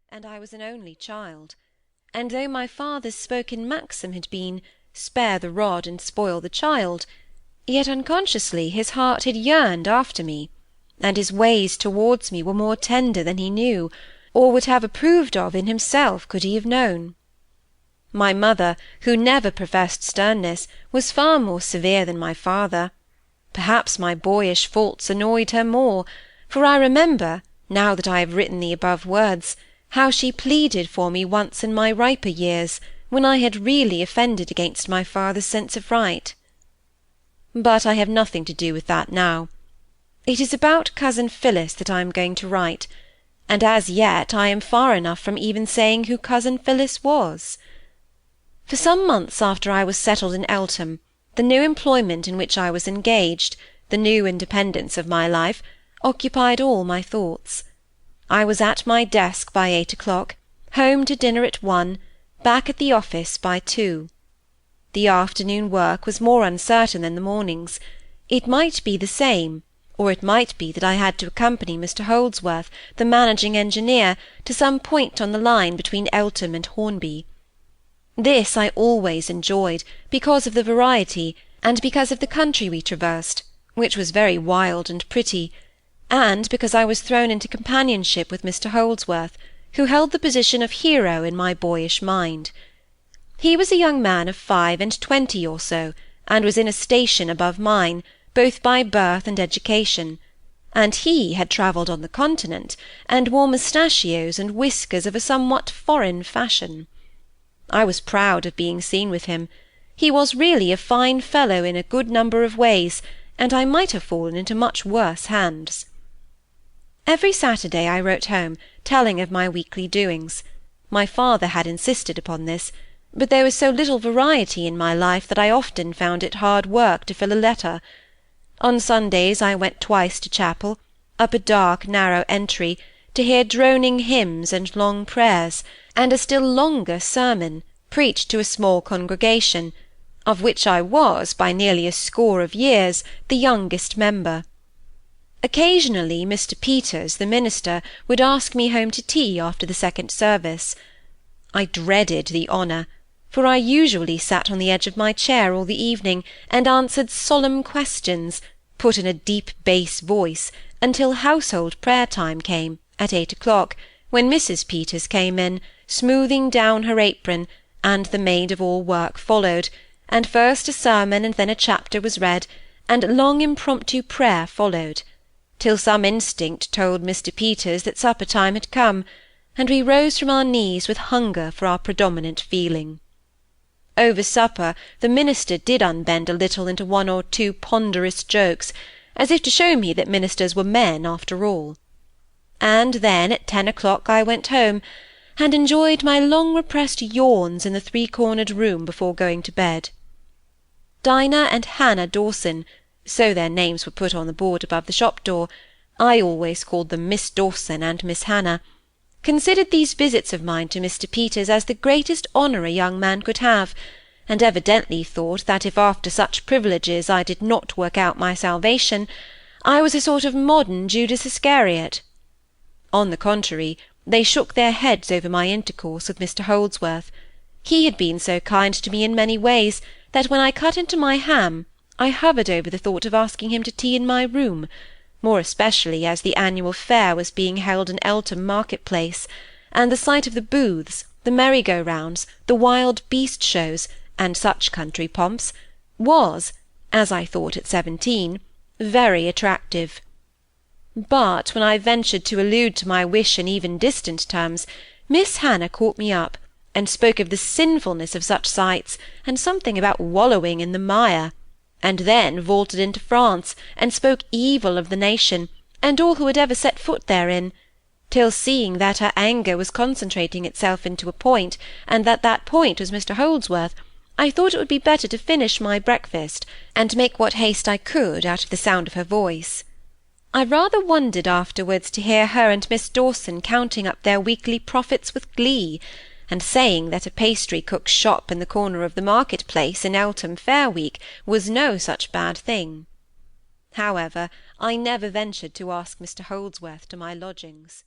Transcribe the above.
and I was an only child; and though my father's spoken maxim had been, "Spare the rod and spoil the child," yet unconsciously his heart had yearned after me, and his ways towards me were more tender than he knew, or would have approved of in himself could he have known. My mother, who never professed sternness, was far more severe than my father. Perhaps my boyish faults annoyed her more, for I remember, now that I have written the above words, how she pleaded for me once in my riper years, when I had really offended against my father's sense of right. But I have nothing to do with that now. It is about Cousin Phillis that I am going to write, and as yet I am far enough from even saying who Cousin Phillis was. For some months after I was settled in Eltham, the new employment in which I was engaged, the new independence of my life, occupied all my thoughts. I was at my desk by 8 o'clock, home to dinner at 1, back at the office by 2. The afternoon work was more uncertain than the morning's. It might be the same, or it might be that I had to accompany Mr Holdsworth, the managing engineer, to some point on the line between Eltham and Hornby. This I always enjoyed, because of the variety, and because of the country we traversed, which was very wild and pretty, and because I was thrown into companionship with Mr Holdsworth, who held the position of hero in my boyish mind. He was a young man of 25 or so, and was in a station above mine, both by birth and education, and he had travelled on the Continent, and wore mustachios and whiskers of a somewhat foreign fashion. I was proud of being seen with him. He was really a fine fellow in a good number of ways, and I might have fallen into much worse hands. Every Saturday I wrote home, telling of my weekly doings. My father had insisted upon this, but there was so little variety in my life that I often found it hard work to fill a letter. On Sundays I went twice to chapel, up a dark narrow entry, to hear droning hymns and long prayers, and a still longer sermon, preached to a small congregation, of which I was, by nearly a score of years, the youngest member. Occasionally Mr Peters, the minister, would ask me home to tea after the second service. I dreaded the honour, for I usually sat on the edge of my chair all the evening, and answered solemn questions, put in a deep bass voice, until household prayer time came, at 8 o'clock, when Mrs Peters came in, smoothing down her apron, and the maid-of-all-work followed, and first a sermon and then a chapter was read, and long impromptu prayer followed, till some instinct told Mr Peters that supper-time had come, and we rose from our knees with hunger for our predominant feeling. Over supper the minister did unbend a little into one or two ponderous jokes, as if to show me that ministers were men after all. And then at 10 o'clock I went home, and enjoyed my long-repressed yawns in the three-cornered room before going to bed. Dinah and Hannah Dawson, so their names were put on the board above the shop-door, I always called them Miss Dawson and Miss Hannah, considered these visits of mine to Mr Peters as the greatest honour a young man could have, and evidently thought that if after such privileges I did not work out my salvation, I was a sort of modern Judas Iscariot. On the contrary, they shook their heads over my intercourse with Mr Holdsworth. He had been so kind to me in many ways, that when I cut into my ham, I hovered over the thought of asking him to tea in my room, more especially as the annual fair was being held in Eltham market-place, and the sight of the booths, the merry-go-rounds, the wild beast shows, and such country pomps, was, as I thought at 17, very attractive. But when I ventured to allude to my wish in even distant terms, Miss Hannah caught me up, and spoke of the sinfulness of such sights, and something about wallowing in the mire, and then vaulted into France, and spoke evil of the nation, and all who had ever set foot therein, till seeing that her anger was concentrating itself into a point, and that that point was Mr Holdsworth, I thought it would be better to finish my breakfast, and make what haste I could out of the sound of her voice. I rather wondered afterwards to hear her and Miss Dawson counting up their weekly profits with glee, and saying that a pastry-cook's shop in the corner of the market-place in Eltham Fair Week was no such bad thing. However, I never ventured to ask Mr Holdsworth to my lodgings.